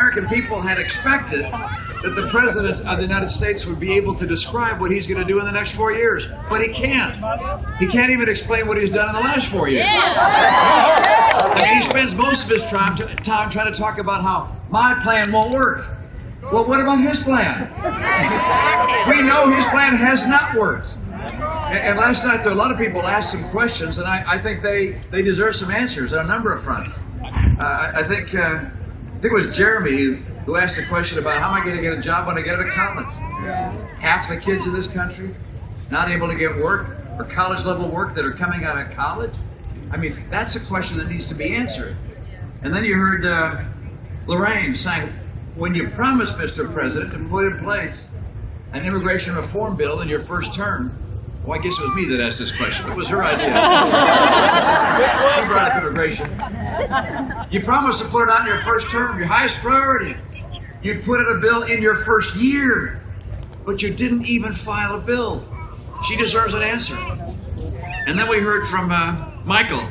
American people had expected that the President of the United States would be able to describe what he's going to do in the next 4 years. But he can't. He can't even explain what he's done in the last 4 years. I mean, he spends most of his time trying to talk about how my plan won't work. Well, what about his plan? We know his plan has not worked. And last night, there were a lot of people asked some questions, and I think they deserve some answers on a number of fronts. I think it was Jeremy who asked the question about how am I going to get a job when I get out of college? Half the kids in this country not able to get work or college-level work that are coming out of college. I mean, that's a question that needs to be answered. And then you heard Lorraine saying, when you promised, Mr. President, to put in place an immigration reform bill in your first term, well, I guess it was me that asked this question. It was her idea. She brought up immigration. You promised to put it on in your first term, your highest priority. You put in a bill in your first year, but you didn't even file a bill. She deserves an answer. And then we heard from Michael,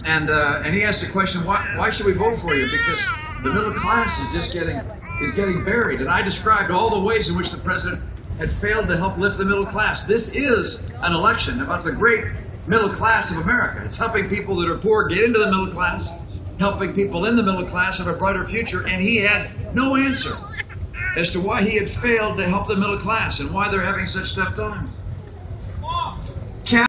and he asked the question, why should we vote for you? Because the middle class is getting buried. And I described all the ways in which the president had failed to help lift the middle class. This is an election about the great middle class of America. It's helping people that are poor get into the middle class, helping people in the middle class have a brighter future, and he had no answer as to why he had failed to help the middle class and why they're having such tough times.